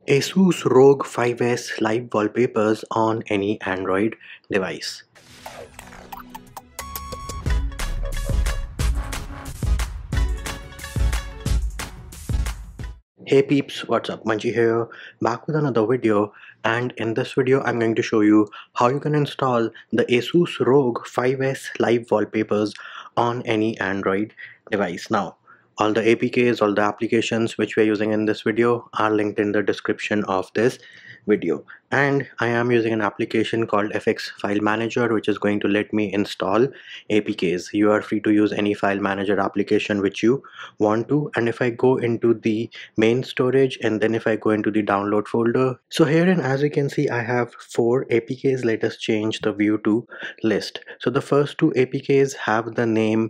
Asus Rog 5S live wallpapers on any Android device. Hey peeps, what's up? Manji here, back with another video, and in this video I'm going to show you how you can install the Asus Rog 5S live wallpapers on any Android device. Now, all the APKs, all the applications which we're using in this video are linked in the description of this video, and I am using an application called FX File Manager which is going to let me install APKs. You are free to use any file manager application which you want to, and if I go into the main storage and then if I go into the download folder, so herein as you can see I have 4 APKs. Let us change the view to list. So the first 2 APKs have the name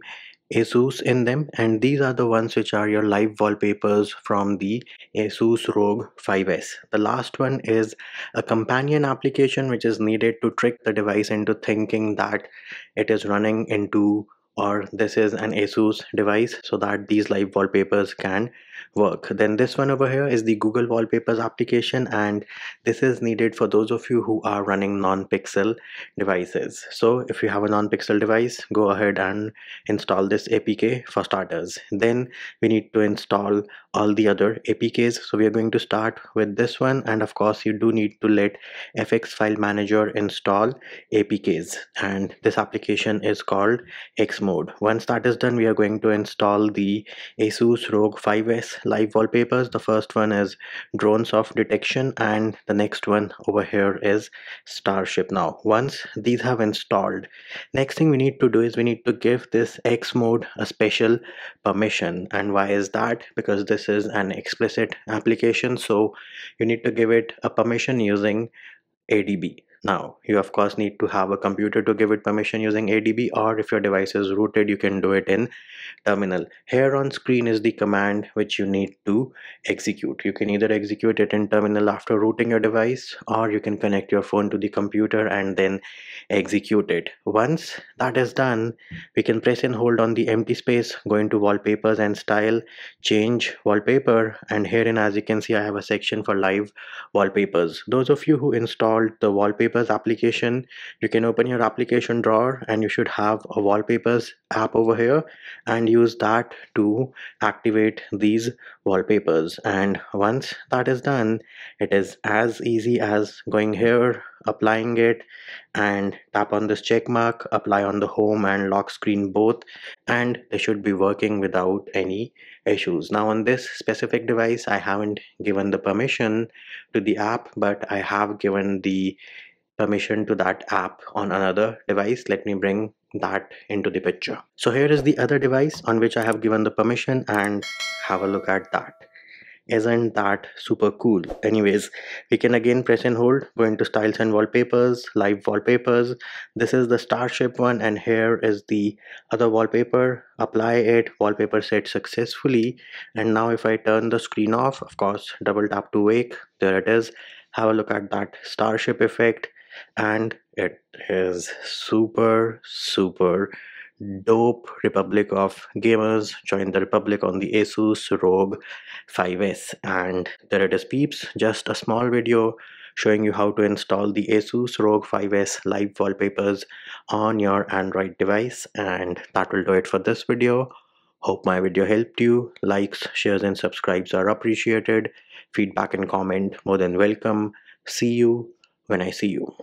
Asus in them, and these are the ones which are your live wallpapers from the Asus ROG 5S. The last one is a companion application which is needed to trick the device into thinking that it is running into, or this is an Asus device, so that these live wallpapers can work. Then this one over here is the Google Wallpapers application, and this is needed for those of you who are running non-pixel devices. So if you have a non-pixel device, go ahead and install this APK for starters. Then we need to install all the other APKs. So we are going to start with this one, and of course you do need to let FX File Manager install APKs, and this application is called Xmode. Once that is done, we are going to install the Asus ROG 5S live wallpapers. The first one is drone soft detection, and the next one over here is Starship. Now once these have installed, next thing we need to do is we need to give this Xmode a special permission. And why is that? Because this is an explicit application, so you need to give it a permission using ADB. Now you of course need to have a computer to give it permission using ADB, or if your device is rooted you can do it in terminal. Here on screen is the command which you need to execute. You can either execute it in terminal after rooting your device, or you can connect your phone to the computer and then execute it. Once that is done, we can press and hold on the empty space, go into wallpapers and style, change wallpaper, and herein as you can see I have a section for live wallpapers. Those of you who installed the wallpapers application, you can open your application drawer and you should have a wallpapers app over here, and use that to activate these wallpapers. And once that is done, it is as easy as going here, applying it, and tap on this check mark, apply on the home and lock screen both, and they should be working without any issues. Now on this specific device I haven't given the permission to the app, but I have given the permission to that app on another device. Let me bring that into the picture. So here is the other device on which I have given the permission, and have a look at that. Isn't that super cool? Anyways, we can again press and hold, go into styles and wallpapers, live wallpapers. This is the Starship one, and here is the other wallpaper. Apply it, wallpaper set successfully. And now if I turn the screen off, of course double tap to wake, there it is. Have a look at that Starship effect, and it is super dope. Republic of gamers, join the republic on the Asus ROG 5S. And there it is peeps, just a small video showing you how to install the Asus ROG 5S live wallpapers on your Android device. And that will do it for this video. Hope my video helped you. Likes, shares and subscribes are appreciated. Feedback and comment more than welcome. See you when I see you.